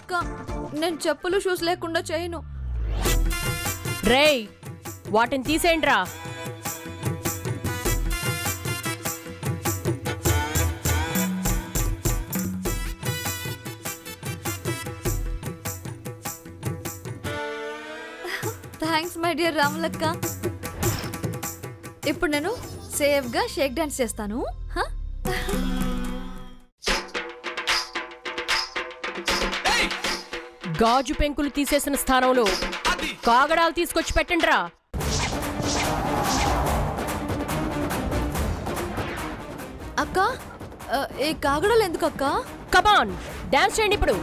అక్క, నేను చెప్పులు షూస్ లేకుండా చేయను. రేయ్, వాటిని తీసేయండిరా. థ్యాంక్స్ మై డియర్ రాములక్క. ఇప్పుడు నేను సేఫ్గా షేక్ డాన్స్ చేస్తాను. గాజు పెంకులు తీసేసిన స్థానంలో కాగడాలు తీసుకొచ్చి పెట్టండిరా. అక్క, ఈ కాగడాలు ఎందుకు అక్క? కమాన్, డాన్స్ చేయండి ఇప్పుడు.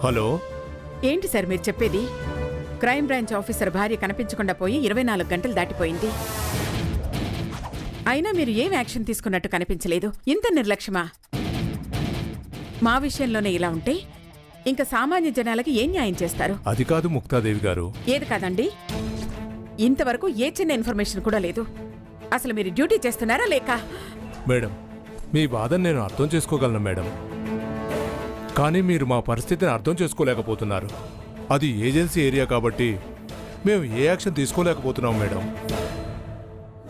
హలో, ఏంటి సార్ మీరు చెప్పేది? క్రైమ్ బ్రాంచ్ ఆఫీసర్ భార్య కనిపించకుండా పోయి 24 గంటలు దాటిపోయింది. అయినా మీరు ఏం యాక్షన్ తీసుకున్నట్టు కనిపించలేదు. ఇంత నిర్లక్ష్యమా? మా విషయంలోనే ఇలా ఉంటే ఇంకా సామాన్య జనాలకి ఏం న్యాయం చేస్తారు? అది కాదు ముక్తాదేవి గారు. ఏది కాదండి? ఇంతవరకు ఏ చిన్న ఇన్ఫర్మేషన్ కూడా లేదు. అసలు మీరు డ్యూటీ చేస్తున్నారా లేక? మేడం, మీ బాధ నేను అర్థం చేసుకోగలను మేడం, కానీ మీరు మా పరిస్థితిని అర్థం చేసుకోలేకపోతున్నారు. అది ఏజెన్సీ ఏరియా కాబట్టి మేము ఏ యాక్షన్ తీసుకోలేకపోతున్నాం మేడం.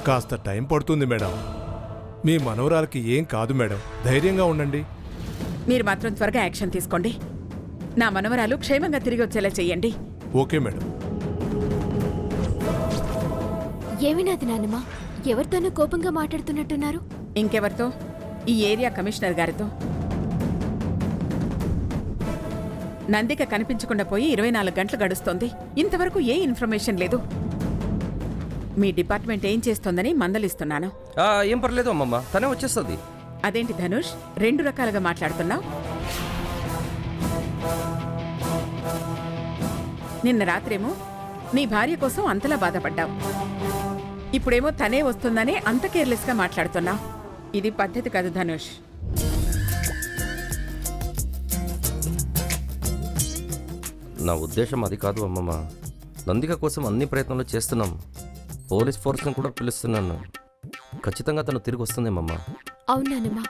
కాస్త టైం పడుతుంది మేడం. మీ మనవరాలకి ఏం కాదు మేడం, ధైర్యంగా ఉండండి. మీరు మాత్రం త్వరగా యాక్షన్ తీసుకోండి. నా మనవరాలు క్షేమంగా తిరిగి వచ్చేలా చెయ్యండి. Okay madam. ఏమినాది నాన్నమ్మ, ఎవరితోనూ కోపంగా మాట్లాడుతున్నట్టున్నారు? ఇంకెవరితో? ఈ ఏరియా కమిషనర్ గారితో. నందిక కనిపించకుండా పోయి 24 గంటలు గడుస్తోంది. ఇంతవరకు ఏ ఇన్ఫర్మేషన్ లేదు. మీ డిపార్ట్మెంట్ ఏం చేస్తోందని మందలిస్తున్నాను. ఏం పర్లేదు అమ్మమ్మ, తనే వచ్చేస్తుంది. అదేంటి ధనుష్, 2 రకాలుగా మాట్లాడుతున్నావు? నిన్న రాత్రేమో నీ భార్య కోసం అంతలా బాధపడ్డావు. ఇప్పుడేమో తనే వస్తుందని అంత కేర్లెస్గా మాట్లాడుతున్నావు. ఇది పద్ధతి కాదు ధనుష్. నా ఉద్దేశం అది కాదు అమ్మమ్మ. నందిక కోసం అన్ని ప్రయత్నాలు చేస్తున్నాం. పోలీస్ ఫోర్స్ని కూడా పిలుస్తున్నాను. ఖచ్చితంగా తను తిరిగి వస్తుందేమమ్మా. అవునానమ్మా,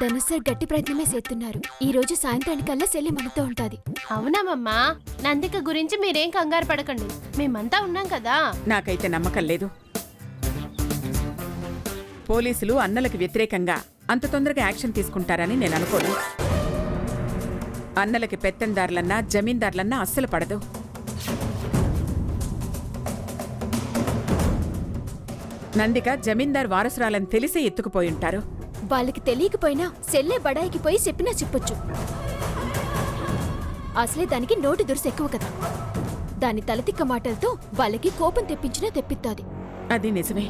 ధనుష్ సార్ గట్టి ప్రయత్నమే చేస్తున్నారు. ఈ రోజు సాయంత్రానికల్లా సెల్లి మనతో ఉంటాది. అవునామమ్మా, నందిక గురించి మీరేం కంగారు పడకండి, మేమంతా ఉన్నాం కదా. నాకైతే నమ్మకం లేదు. పోలీసులు అన్నలకు వ్యతిరేకంగా అంత తొందరగా యాక్షన్ తీసుకుంటారని నేను అనుకోను. అన్నలకి పెత్తందారులన్నా జమీందారులన్నా అస్సలు పడదు. నందిక జమీందార్ వారసురాలని తెలిసే ఎత్తుకుపోయింటారు. వాళ్ళకి తెలియకపోయినా సెల్లే బడాయికి పోయి చెప్పినా చెప్పొచ్చు. అసలే దానికి నోటి దురుసు ఎక్కువ కదా. దాని తలతిక్క మాటలతో వాళ్ళకి కోపం తెప్పించినా తెప్పిస్తాది. అది నిజమే.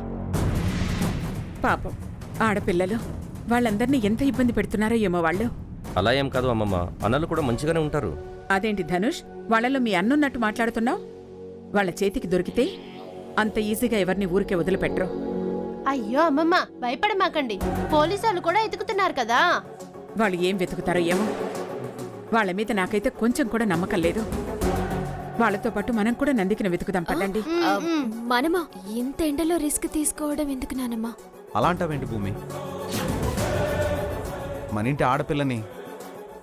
పాపం ఆడపిల్లలు వాళ్ళందరినీ ఎంత ఇబ్బంది పెడుతున్నారో ఏమో వాళ్ళు. అలా ఏం కాదు అమ్మమ్మ, అన్నలు కూడా మంచిగానే ఉంటారు. అదేంటి ధనుష్, వాళ్ళలో మీ అన్నున్నట్టు మాట్లాడుతున్నావు? వాళ్ళ చేతికి దొరికితే అంత ఈజీగా ఎవరిని ఊరికే వదిలిపెట్టరు. అయ్యో అమ్మమ్మ, భయపడమాకండి, పోలీసు వాళ్ళు కూడా ఎతుకుతున్నారు కదా. వాళ్ళు ఏం వెతుకుతారో ఏమో. వాళ్ళ మీద నాకైతే కొంచెం కూడా నమ్మకం లేదు. వాళ్ళతో పాటు మనం కూడా నందికిని వెతుకుదాం పదండి. మనమా ఇంత ఎండలో రిస్క్ తీసుకోవడం ఎందుకు నానమ్మా? అలాంటావేంటి భూమి? మన ఇంటి ఆడపిల్లని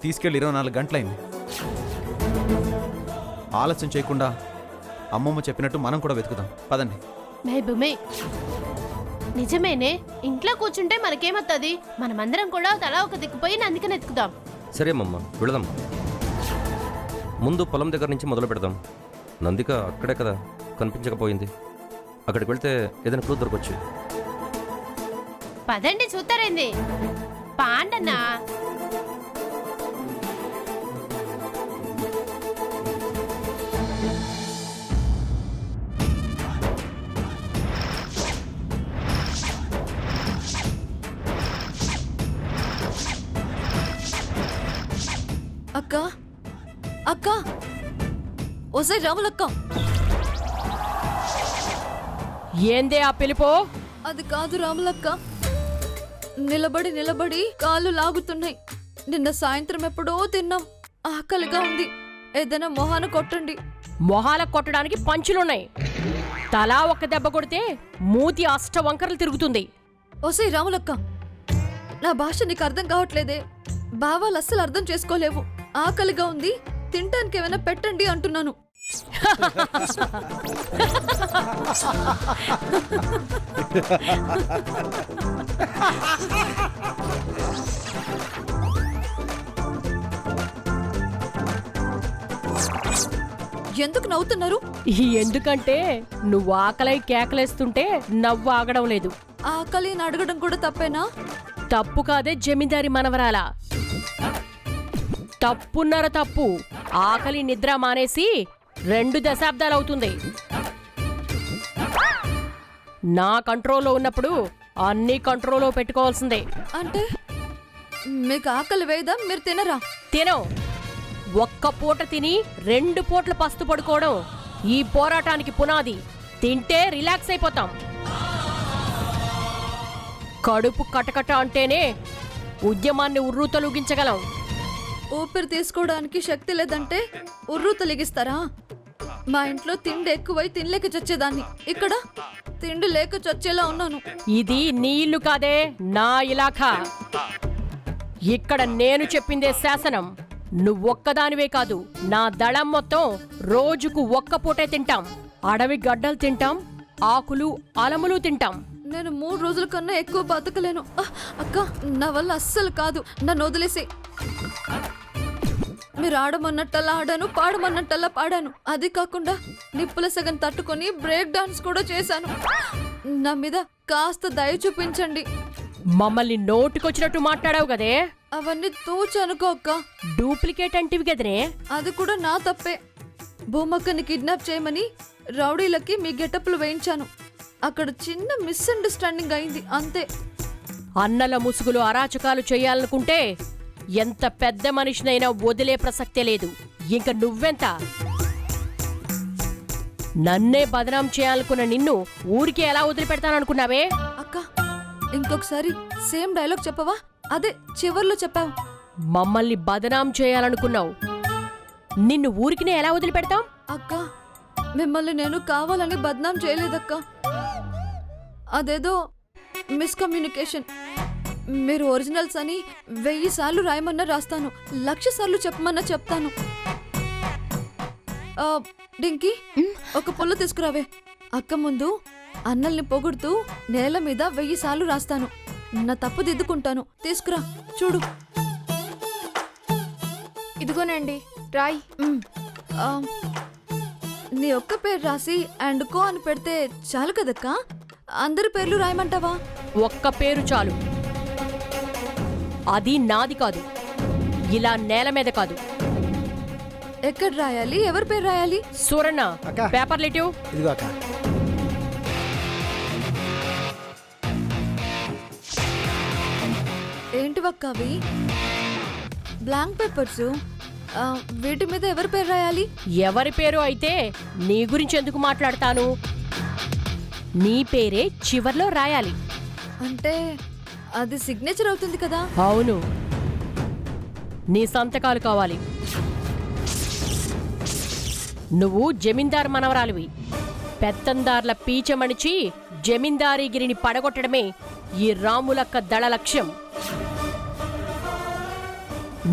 తీసుకెళ్ళి 24 గంటలైంది. ఆలస్యం చేయకుండా అమ్మమ్మ చెప్పినట్టు మనం కూడా వెతుకుదాం పదండి. భూమి, నిజమేనే, ఇంట్లో కూర్చుంటే మనకేమవుతుంది? మనమందరం కూడా తలా ఒక దిక్కుపోయి నందికని ఎత్తుకుదాం. సరే అమ్మమ్మ, వెళదాం. ముందు పొలం దగ్గర నుంచి మొదలు పెడదాం. నందిక అక్కడే కదా కనిపించకపోయింది. అక్కడికి వెళ్తే ఏదైనా క్లూ దొరకొచ్చు. పదండి చూస్తారేంది పాండన్నా. అక్క అక్క ఓసే రాములక్క, ఏందే ఆ పిలుపు? అది కాదు రాములక్క. నిలబడి నిలబడి కాళ్ళు లాగుతున్నాయి. నిన్న సాయంత్రం ఎప్పుడో తిన్నాం, ఆకలిగా ఉంది. ఏదైనా మొహాన కొట్టండి. మొహాల కొట్టడానికి పంచులున్నాయి. తలా ఒక్క దెబ్బ కొడితే మూతి అష్టవంకరలు తిరుగుతుంది. ఓసే రాములక్క, నా భాష నీకు అర్థం కావట్లేదే. భావాలు అస్సలు అర్థం చేసుకోలేవు. ఆకలిగా ఉంది, తినటానికి ఏమైనా పెట్టండి అంటున్నాను. ఎందుకు నవ్వుతున్నారు? ఎందుకంటే నువ్వు ఆకలై కేకలేస్తుంటే నవ్వు ఆగడం లేదు. ఆకలి అని అడగడం కూడా తప్పేనా? తప్పు కాదే జమీందారి మనవరాలా, తప్పున్నర తప్పు. ఆకలి నిద్ర మానేసి 2 దశాబ్దాలవుతుంది. నా కంట్రోల్లో ఉన్నప్పుడు అన్ని కంట్రోల్లో పెట్టుకోవాల్సిందే. అంటే మీకు ఆకలి వేయదా? మీరు తినరా? తినవు. ఒక్క పూట తిని 2 పూటలు పస్తు పడుకోవడం ఈ పోరాటానికి పునాది. తింటే రిలాక్స్ అయిపోతాం. కడుపు కటకట అంటేనే ఉద్యమాన్ని ఉర్రూతలూగించగలం. ఊపిరి తీసుకోవడానికి శక్తి లేదంటే ఉర్రు తొలగిస్తారా? మా ఇంట్లో తిండి ఎక్కువై తినలేక చచ్చేదాన్ని. ఇక్కడ తిండి లేక చచ్చేలా ఉన్నాను. ఇది నీ ఇల్లు కాదే, నా ఇలాఖా. ఇక్కడ నేను చెప్పిందే శాసనం. నువ్వొక్కదానివే కాదు, నా దళం మొత్తం రోజుకు 1 పూటే తింటాం. అడవి గడ్డలు తింటాం, ఆకులు అలములు తింటాం. నేను 3 రోజుల కన్నా ఎక్కువ బతకలేను. అక్క, నా వల్ల అస్సలు కాదు. నన్ను వదిలేసి. మీరు ఆడమన్నట్టల్లా ఆడాను, పాడమన్నట్టల్లా పాడాను. అది కాకుండా నిప్పుల సగం తట్టుకొని బ్రేక్ డాన్స్ కూడా చేశాను. నా మీద కాస్త దయ చూపించండి. మమ్మల్ని నోటికొచ్చినట్టు మాట్లాడావు కదే. అవన్నీ తూచు అనుకో అక్క. డూప్లికేట్ అంటివి కదనే. అది కూడా నా తప్పే. భూమక్కని కిడ్నాప్ చేయమని రౌడీలకి మీ గెటప్లు వేయించాను. అక్కడ చిన్న మిస్అండర్స్టాండింగ్ అయింది, అంతే. అన్నల ముసుగులు అరాచకాలు చేయాలనుకుంటే ఎంత పెద్ద మనిషినైనా వదిలే ప్రసక్తే లేదు. ఇంక నువ్వెంత? నన్నే బదనాం చేయాలనుకున్న నిన్ను ఊరికి ఎలా వదిలిపెడతాననుకున్నావే? అక్క, ఇంకొకసారి సేమ్ డైలాగ్ చెప్పవా? అదే చివర్లో చెప్పావు. మమ్మల్ని బదనాం చేయాలనుకున్నావు, నిన్ను ఊరికినే ఎలా వదిలిపెడతాం? అక్క, మిమ్మల్ని నేను కావాలని బద్నాం చేయలేదక్క. అదేదో మిస్కమ్యూనికేషన్. మీరు ఒరిజినల్స్ అని 1000 సార్లు రాయమన్నా రాస్తాను, 1,00,000 సార్లు చెప్పమన్నా చెప్తాను. డింకీ, ఒక పుల్ల తీసుకురావే. అక్క ముందు అన్నల్ని పొగుడుతూ నేల మీద 1000 సార్లు రాస్తాను. నా తప్పు దిద్దుకుంటాను. తీసుకురా, చూడు. ఇదిగోనండి, రాయ్. నీ ఒక్క పేరు రాసి అండ్ కో అని పెడితే చాలు కదక్కా? అందరి పేర్లు రాయమంటావా? ఒక్క పేరు చాలు. అది నాది కాదు, ఇలా నేల మీద కాదు. ఎక్కడ రాయాలి? ఎవరి పేరు రాయాలి? సూరన్న, అక్క. పేపర్ లిటివ్. ఇదిగో అక్క. ఏంటి వక్క అవి? Blank papers. వీటి మీద ఎవరి పేరు రాయాలి? ఎవరి పేరు అయితే నీ గురించి ఎందుకు మాట్లాడతాను? నీ పేరే చివర్లో రాయాలి. అంటే అది సిగ్నేచర్ అవుతుంది కదా? అవును, నీ సంతకాలు కావాలి. నువ్వు జమీందార్ మనవరాలివి. పెత్తందార్ల పీచమణిచి జమీందారీగిరిని పడగొట్టడమే ఈ రాములక్క దళ లక్ష్యం.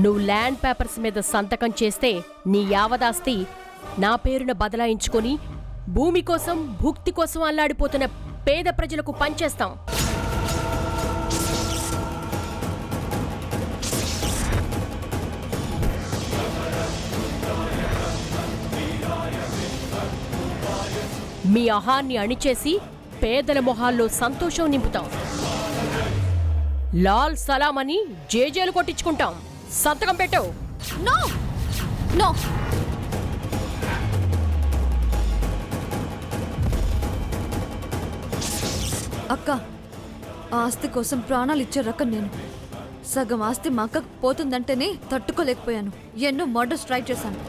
నువ్వు ల్యాండ్ పేపర్స్ మీద సంతకం చేస్తే నీ యావదాస్తి నా పేరున బదలాయించుకొని భూమి కోసం భుక్తి కోసం అల్లాడిపోతున్న పేద ప్రజలకు పంచేస్తాం. మీ అహాన్ని అణిచేసి పేదల మొహాల్లో సంతోషం నింపుతాం. లాల్ సలాం అని జేజేలు కొట్టించుకుంటాం. సంతకం పెట్టు. నో నో అక్క, ఆస్తి కోసం ప్రాణాలు ఇచ్చే రకం నేను. సగం ఆస్తి మా అక్కకు పోతుందంటేనే తట్టుకోలేకపోయాను. ఎన్నో మర్డర్స్ ట్రై చేశాను.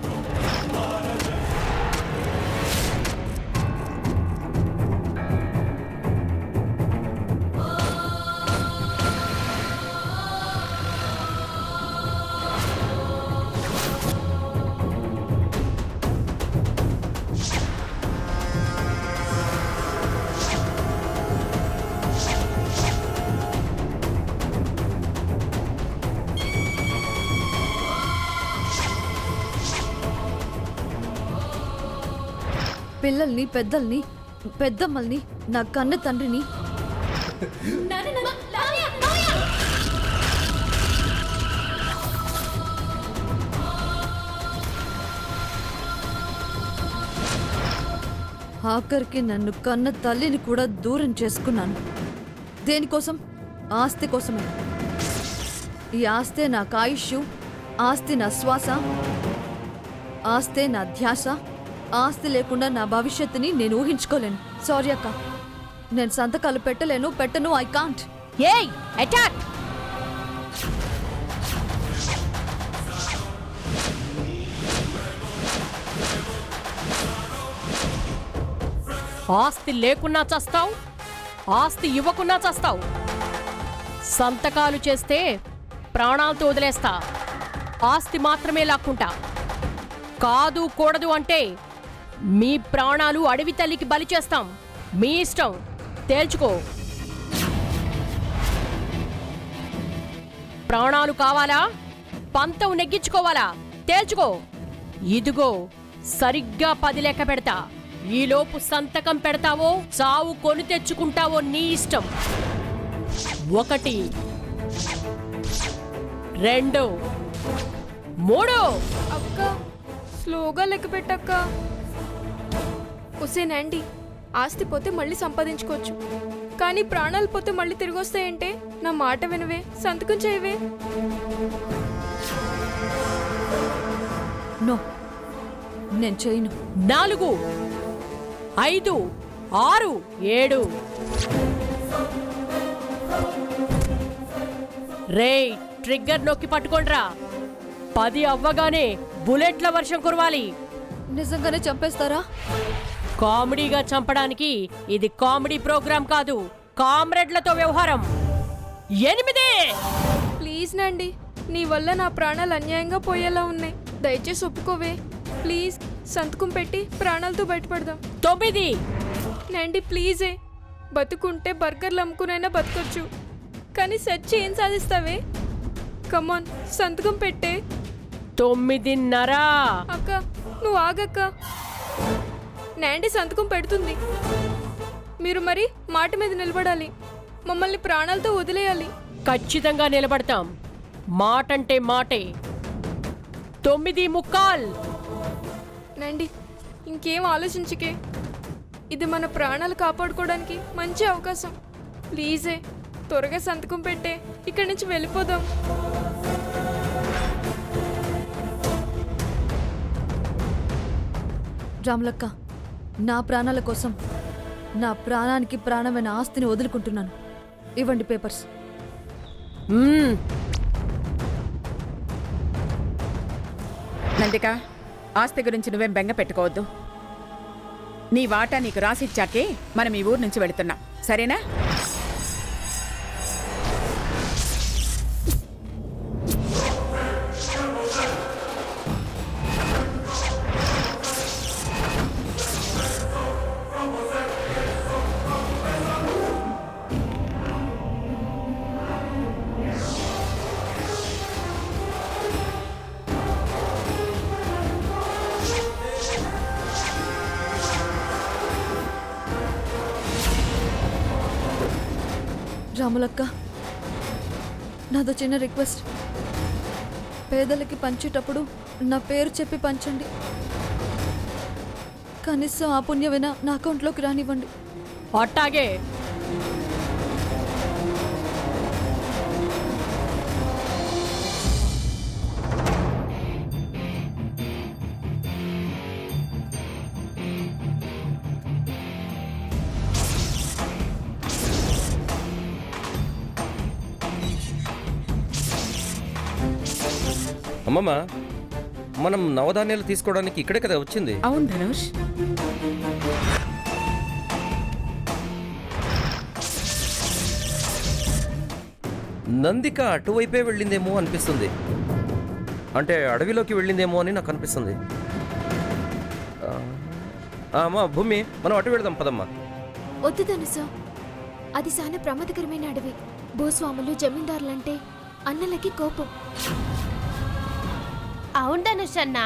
పిల్లల్ని, పెద్దల్ని, పెద్దమ్మల్ని, నా కన్న తండ్రిని ఆఖరికి నన్ను కన్న తల్లిని కూడా దూరం చేసుకున్నాను. దేనికోసం? ఆస్తి కోసమే. ఈ ఆస్తే నాకు ఆయుష్, ఆస్తి నా శ్వాస, ఆస్తే నా ధ్యాస. ఆస్తి లేకుండా నా భవిష్యత్తుని నేను ఊహించుకోలేను. సారీ అక్క, నేను సంతకాలు పెట్టను. I can't. ఏయ్, అటాక్! ఆస్తి లేకున్నా చస్తావు, ఆస్తి ఇవ్వకున్నా చస్తావు. సంతకాలు చేస్తే ప్రాణాలతో వదిలేస్తా, ఆస్తి మాత్రమే లాక్కుంటా. కాదు కూడదు అంటే మీ ప్రాణాలు అడవి తల్లికి బలి చేస్తాం. మీ ఇష్టం, తేల్చుకో. ప్రాణాలు కావాలా, పంతం నెగ్గించుకోవాలా? తేల్చుకో. ఇదిగో సరిగ్గా 10 లెక్క పెడతా. ఈలోపు సంతకం పెడతావో చావు కొని తెచ్చుకుంటావో నీ ఇష్టం. 1, 2, 3. అక్క, స్లోగా లెక్క పెట్టక్క. ఒసేనండి, ఆస్తి పోతే మళ్ళీ సంపాదించుకోవచ్చు, కానీ ప్రాణాలు పోతే మళ్ళీ తిరిగి వస్తాయంటే నా మాట వినవే, సంతకం చేయవే. నో, నేను చేయను. 4, 5, 6, 7. రేయ్, ట్రిగ్గర్ నొక్కి పట్టుకోండ్రా. 10 అవ్వగానే బుల్లెట్ల వర్షం కురవాలి. నిజంగానే చంపేస్తారా? కామెడీగా చంపడానికి ఇది కామెడీ ప్రోగ్రాం కాదు, కామ్రేడ్లతో వ్యవహారం. 8. ప్లీజ్ నండి, నీ వల్ల నా ప్రాణాలు అన్యాయంగా పోయేలా ఉన్నాయి. దయచేసి ఒప్పుకోవే ప్లీజ్. సంతకం పెట్టి ప్రాణాలతో బయటపడదాం. 9. నండి ప్లీజే. బతుకుంటే బర్గర్లు అమ్ముకునైనా బతకొచ్చు, కానీ సెర్చ్ ఏం సాధిస్తావే? కమాన్, సంతకం పెట్టే. 9:30. అక్క, నువ్వు ఆగక్క. నాండి సంతకం పెడుతుంది. మీరు మరి మాట మీద నిలబడాలి. మమ్మల్ని ప్రాణాలతో వదిలేయాలి. ఖచ్చితంగా నిలబడతాం. మాటంటే మాటే. 9:45. నండి, ఇంకేం ఆలోచించకే. ఇది మన ప్రాణాలు కాపాడుకోవడానికి మంచి అవకాశం. ప్లీజే, త్వరగా సంతకం పెట్టే. ఇక్కడి నుంచి వెళ్ళిపోదాం. రాములక్క, నా ప్రాణాల కోసం, నా ప్రాణానికి ప్రాణమైన ఆస్తిని వదులుకుంటున్నాను. ఇవ్వండి పేపర్స్. నందిక, ఆస్తి గురించి నువ్వేం బెంగ పెట్టుకోవద్దు. నీ వాటా నీకు రాసిచ్చాకే మనం ఈ ఊరు నుంచి వెళుతున్నాం, సరేనా? రాములక్క, నాదో చిన్న రిక్వెస్ట్. పేదలకి పంచేటప్పుడు నా పేరు చెప్పి పంచండి. కనీసం ఆ పుణ్యమైనా నా అకౌంట్లోకి రానివ్వండి. అట్టాగే. అమ్మమ్మ, మనం నవధాన్యాలు తీసుకోవడానికి ఇక్కడే కదా వచ్చింది. అవును ధనుష్. నందిక అటువైపే వెళ్ళిందేమో అనిపిస్తుంది. అంటే అడవిలోకి వెళ్ళిందేమో అని నాకు అనిపిస్తుంది. అమ్మా భూమి, మనం అటు వెళదాం పదమ్మా. వద్దు ధనుసు, అది చాలా ప్రమాదకరమైన అడవి. భూస్వాములు జమీందారులంటే అన్నలకి కోపం. అవును ధనుష్ అన్న,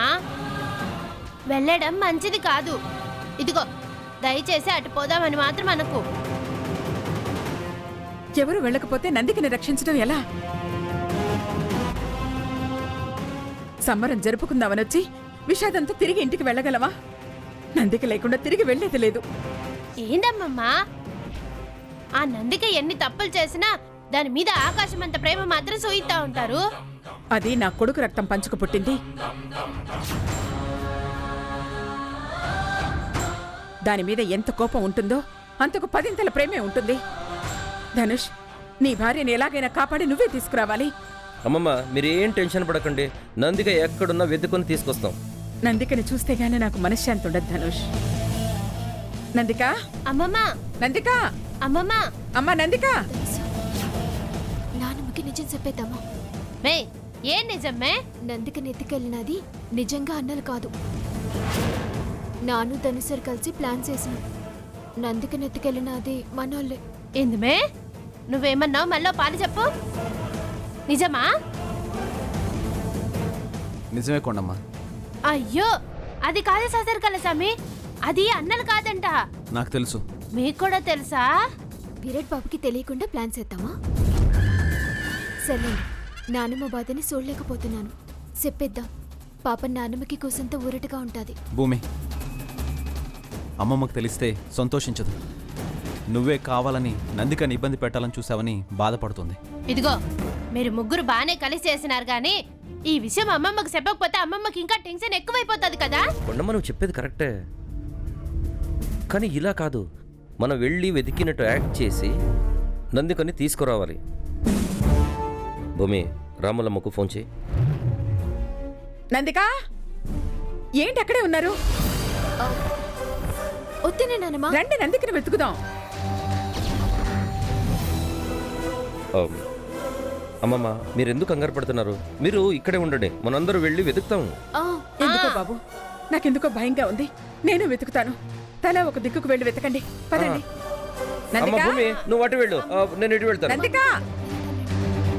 వెళ్ళడం మంచిది కాదు. ఇదిగో దయచేసి అటు పోదామని మాత్రం అనకు. ఎవరు వెళ్ళకపోతే నందికని రక్షించడం ఎలా? సంబరం జరుపుకుందామనొచ్చి విషాదంతో తిరిగి ఇంటికి వెళ్ళగలవా? నందిక లేకుండా తిరిగి వెళ్ళేది లేదు. ఏందమ్మమ్మా, ఆ నందిక ఎన్ని తప్పులు చేసినా దాని మీద ఆకాశం అంత ప్రేమ మాత్రం సూయిస్తా ఉంటారు. అది నా కొడుకు రక్తం పంచుకు పుట్టింది. దాని మీద ఎంత కోపం ఉంటుందో అంతకు 10 ప్రేమే ఉంటుంది. ధనుష్, నీ భార్యని ఎలాగైనా కాపాడి నువ్వే తీసుకురావాలి. అమ్మమ్మ, మీరేం టెన్షన్ పడకండి. నందిక ఎక్కడున్నా వెతుకొని తీసుకొస్తాం. నందికని చూస్తే గానీ నాకు మనశ్శాంతి ఉండదు ధనుష్. నందిక, అమ్మమ్మ, నందిక, అమ్మమ్మ, అమ్మా నందిక. ధనుసు, నానమ్మకి నిజం చెప్పేద్దామా? మే ఏం నిజమే? నందికని ఎత్తుకెళ్ళినది నిజంగా అన్నలు కాదు. నాను ధనుసరు కలిసి ప్లాన్ చేసిన. నందికని ఎత్తుకెళ్ళినది మనోళ్ళే. ఏందుమే, నువ్వేమన్నావు? మళ్ళీ పాలు చెప్పు. నిజమా? నిజమే కొండమ్మా. అయ్యో, అది కాదు సదర్ స్వామి, అది అన్నలు కాదంట. నాకు తెలుసు. మీకు కూడా తెలుసా? విరాట్ బాబుకి తెలియకుండా ప్లాన్ చేద్దామా? సర్లేండి, నానమ్మ బాధని చూడలేకపోతున్నాను. చెప్పేద్దాం. పాప నానమ్మకి కూసంత ఊరటగా ఉంటుంది. భూమి, అమ్మమ్మకు తెలిస్తే సంతోషించదు. నువ్వే కావాలని నందికని ఇబ్బంది పెట్టాలని చూసావని బాధపడుతుంది. ఇదిగో, మీరు ముగ్గురు బానే కలిసి చేసినారు గాని ఈ విషయం అమ్మమ్మకి చెప్పకపోతే అమ్మమ్మకి ఇంకా టెన్షన్ ఎక్కువైపోతుంది కదా. కొండమ్మ, నువ్వు చెప్పేది కరెక్టే, కానీ ఇలా కాదు. మనం వెళ్ళి వెతికినట్టు యాక్ట్ చేసి నందికని తీసుకురావాలి. భూమి, రాములమ్మకు ఫోన్ చేయి. నందిక, ఏంటి అక్కడే ఉన్నారు? వద్దేనే నానమ్మ. రండి, నందికని వెతుకుదాం. అమ్మమ్మ, మీరు ఎందుకు కంగారు పడుతున్నారు? మీరు ఇక్కడే ఉండండి, మనందరూ వెళ్ళి వెతుకుతాము. ఎందుకో బాబు, నాకెందుకో భయంగా ఉంది. నేను వెతుకుతాను. తలా ఒక దిక్కుకు వెళ్ళి వెతకండి. పదండి. అమ్మ నందిక, భూమి, నువ్వు అటు వెళ్ళు, నేను ఇటు వెళ్తాను. నందిక.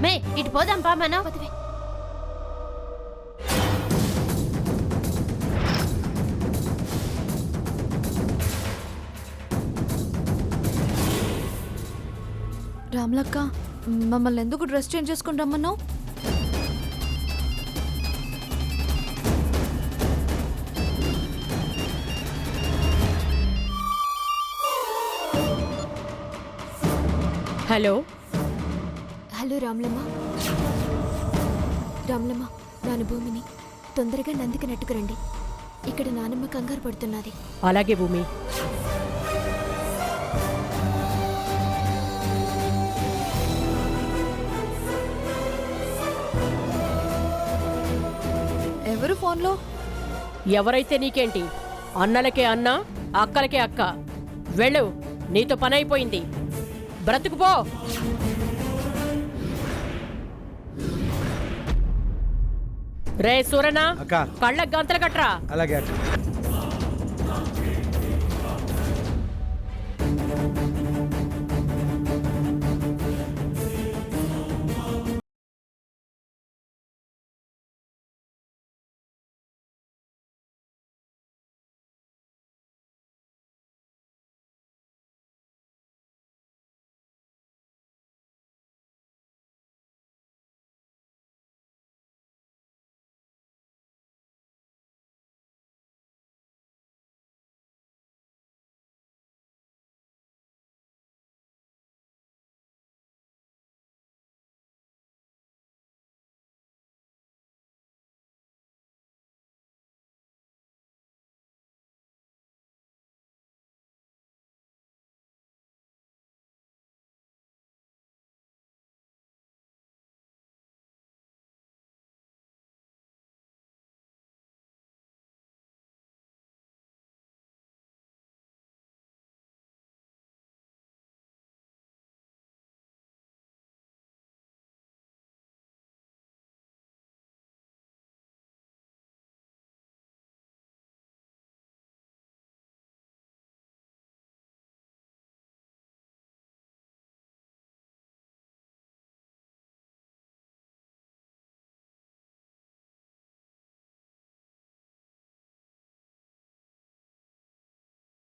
మే ఇటు పోదాం పా మనం. రామ్లక్క, మమ్మల్ని ఎందుకు డ్రెస్ చేంజ్ చేసుకుని రమ్మన్నావు? Hello hello రామ్లమ్మ. రామ్లమ్మ, నాన్న భూమిని తొందరగా నందికి నెట్టుకురండి. ఇక్కడ నానమ్మ కంగారు పడుతున్నది. అలాగే భూమి. ఎవరు ఫోన్లో? ఎవరైతే నీకేంటి, అన్నలకే అన్న, అక్కలకే అక్క. వెళ్ళు, నీతో పని అయిపోయింది. బ్రతుకుపో. రే సూరనా, అక్క. కళ్ళకు గంతలు కట్రా. అలాగే అక్క.